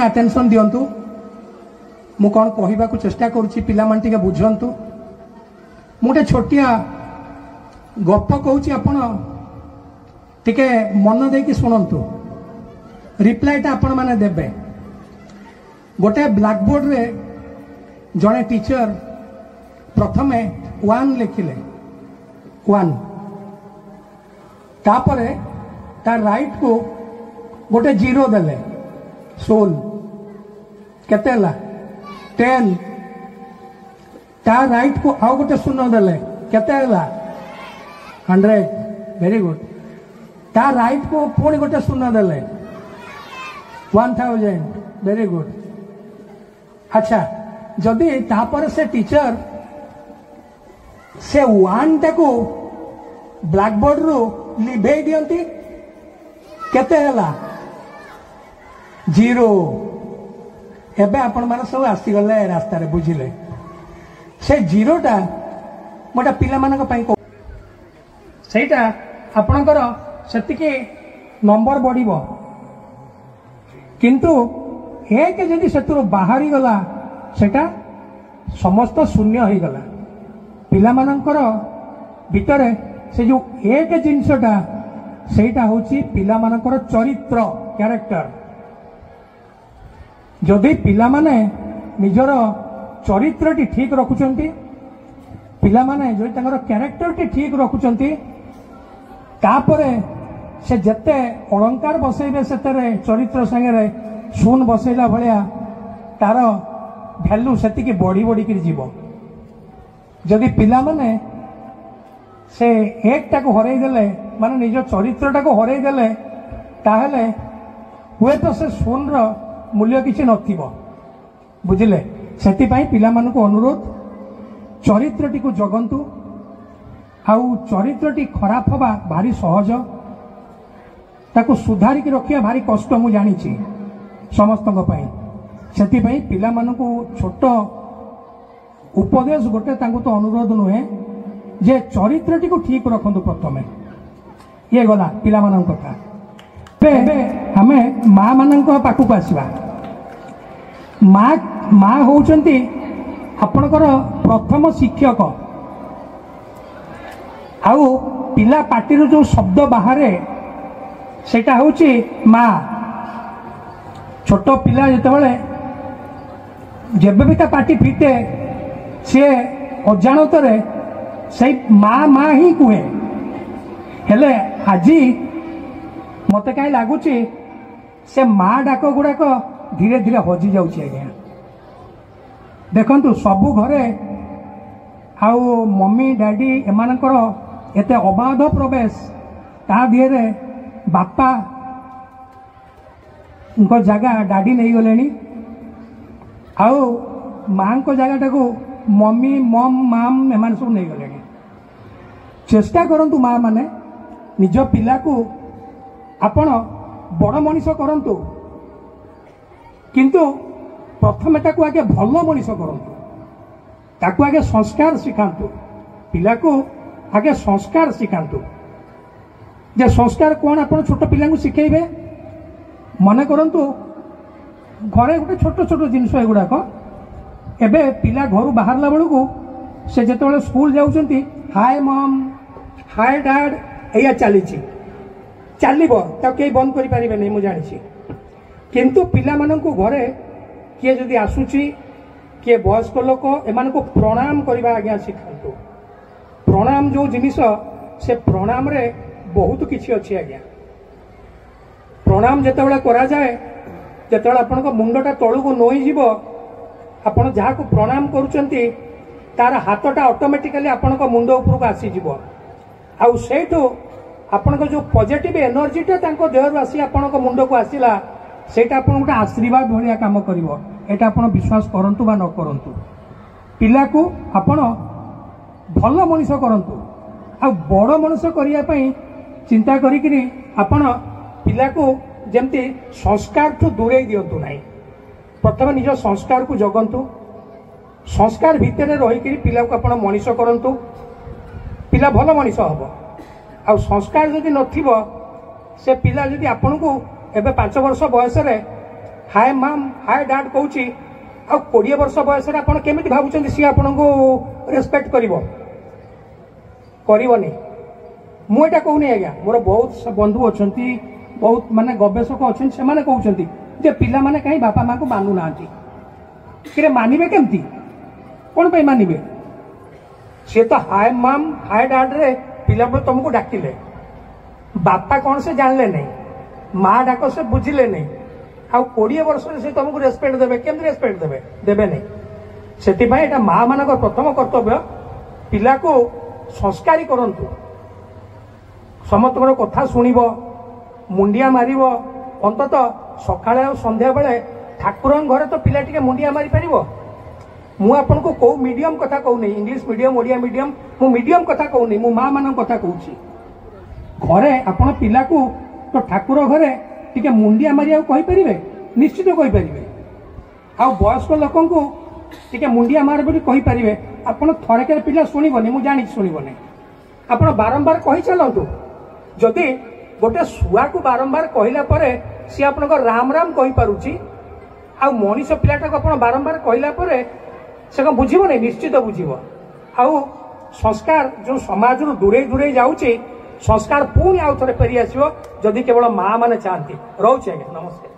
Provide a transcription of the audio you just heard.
Attention दिंतु मु कौन कहवा चेष्टा करुच्ची पिला मान टिके बुझंतु मुझे छोटिया गप कहूँ आपण टिके मन देकी शुणु रिप्लाईटा आपण मैंने देबे गोटे ब्लैकबोर्ड रे जड़े टीचर प्रथमे 1 लिखिले 1 तापरे तार राइट को गोटे 0 देले सोल केते हला 10 तार राइट को आउ गोटे 0 देले केते हला 100 वेरी गुड तार राइट को पुणी गोटे 0 देले 1000 वेरी गुड अच्छा जदि तापर से टीचर से 1 टाको ब्लैकबोर्ड रु लिभे दियंती केते हला 0 एबे आपण माने सब आसी गले रास्ता रे बुझिले से 0 टा मोटा पिला मानक पई को सेटा आपणकर सेतिके नंबर बढ़िबो किंतु एक जदि सेतुर बाहरी गला सेटा समस्त शून्य हो गला पिला मानकर भितरे से जो एक जिनसटा सेटा होची पिला मानकर चरित्र कैरेक्टर जदि पिला माने निजर चरित्रटी ठीक रखुचंती पिला माने जदि तांकर कैरेक्टरटी ठीक रखुचंती तापरे से जते अलंकार बसैबे सेतरे चरित्र संगे शून बसैला भलिया तार भैल्यू सेतिकी बढ़ी बढ़ी कर जीव जदि पिला माने से एक टाको हरई देले माने निज चरित्रटा को हरई देले ताहले हुए तो से शून रो मूल्य किछि नथिबो बुझिले सेति पई पिला मानको अनुरोध चरित्रटी को जगंतु आउ चरित्रटी खराब हवा भारी सहज ताको सुधारिक रखिया भारी कष्ट मु जानी समस्तक पई सेति पई पिला मानकु छोट उपदेश गोटे तांको तो अनुरोध नुहे जे चरित्रटी को ठीक रखंतु प्रथमे ये गला पिला मानक कथा पे हमें माँ मानक पाखु आसवा माँ होउचंती आपणकर प्रथम शिक्षक आउ पिला पार्टी जो शब्द बाहर सेटा होची माँ छोट पिला जितेबाला जेबे भी ता पार्टी फिटे सी अजाणत से माँ माँ ही कहे हेले आज मत कहीं लगुच से माँ डाक गुड़ाक धीरे धीरे हजि जाऊँगी आज्ञा देखु सबू घरे आउ मम्मी डैडी एमानकर एते अबाध प्रवेश ता दिहरे बापा उनको जगह डाडी नहीं गले आउ माँ को जगह को मम्मी मम माम एमान सब नहीं गले चेष्टा करंतु माँ माने निज पिला को आपण बड़ मनीष करंतु किंतु प्रथम ताकू आगे भल मनीष करंतु ताकू आगे संस्कार शिखांतु पिला को आगे संस्कार शिखांतु जे संस्कार कौन आप छोट पिला शिखेबे मन करंतु घरे गोटे छोट छोट जिनस एगुड़ाक एबे पिला घर बाहरला बेलू से जिते स्कूल जाऊँच हाय मम हाय डैड या चली चलो कई बंद करें नहीं मुझे जानी किंतु पिला माननकु घरे किए जदि आसुची किए वयस्क लोक एमान को प्रणाम करवा आज्ञा शिखांतु प्रणाम जो जिनिस से प्रणाम रे बहुत किछि अछि आज्ञा प्रणाम जेतेबेला करा जाए जेतेबेला आपन को मुंडटा तळु को नोई जीवो आपन जहा को प्रणाम करूचंती तार हाथटा ऑटोमेटिकली आपन को मुंड ऊपर को आसी जीवो आउ सेठो आपन को जो पॉजिटिव एनर्जीटा तांको देहरु आसी आपन को मुंड को आसीला सेटा आपन गोटे आशीर्वाद भलिया काम करिवो एटा आपन विश्वास करंतु बा न करंतु पिला को आपन भल मनीष करंतु आ बड़ मनीष करिया पई चिंता करिकरी आपन पिला को जेमती संस्कार ठू दूरे दियंतु नाही प्रथम निज संस्कार को जगंतु संस्कार भितर रही पिला को आपन मनीष करंतु पिला भल मनीष हबो आ संस्कार जदि नथिबो से पिला जदि आपन को एबे 5 वर्ष बयस रे हाय माम हाय डैड कहूची आ 20 वर्ष बयस आप केमी भावुं सी आपन को रेस्पेक्ट करनी मुझा कहूनी आज्ञा मोर बहुत बंधु अच्छा बहुत माने गवेषक अच्छा से कहते पिला माने कहीं बापा माँ को मानु ना कि मानवे केमती कौन पे मानवे सी तो हाय माम हाय डैड रे पिला तुमको डाकिले बापा कौन से जानले नहीं माँ डाक से बुझिले नहीं आ 20 वर्ष से तुमको रेस्पेक्ट देवे केमती रेस्पेक्ट देवे देवे नहीं से माँ मान प्रथम कर्तव्य पिला को संस्कारी करंतु समस्त कथा शुणव मुंडिया मार अंतत सकाଳେ और संध्या बेले ठाकुर घर तो पिला टिके मुंडिया मारी पार मु आपन को कौ मीडियम कथा कहूनी इंग्लिश मीडियम ओडिया मीडियम मु मीडियम कथा कहूनी मु माँ मान कथा कहूँ घरे आपण पिला को तो ठाकुर घरे टिके मुंडिया मारिया कहि परिबे निश्चित कहि परिबे आ वयस्क लोकन को टिके मुंडिया मार बोली कहि परिबे आपण थरेके पिला सुनिबनी मु जानि सुनिबनी आपण बारंबार कहि चलंतु जदि गोटे शुआ को बारंबार कहला परे सी आपन राम राम कहि पारुची आ मनीष पिलाटा को आपण बारंबार कहला परे से कौन बुझिबो नहीं निश्चित बुझिबो आउ संस्कार जो समाज रु दूरे दूरे जाउची संस्कार पुणी आउ थे फेरी आसो जदि केवल माँ मैंने चाहती रोचे नमस्कार।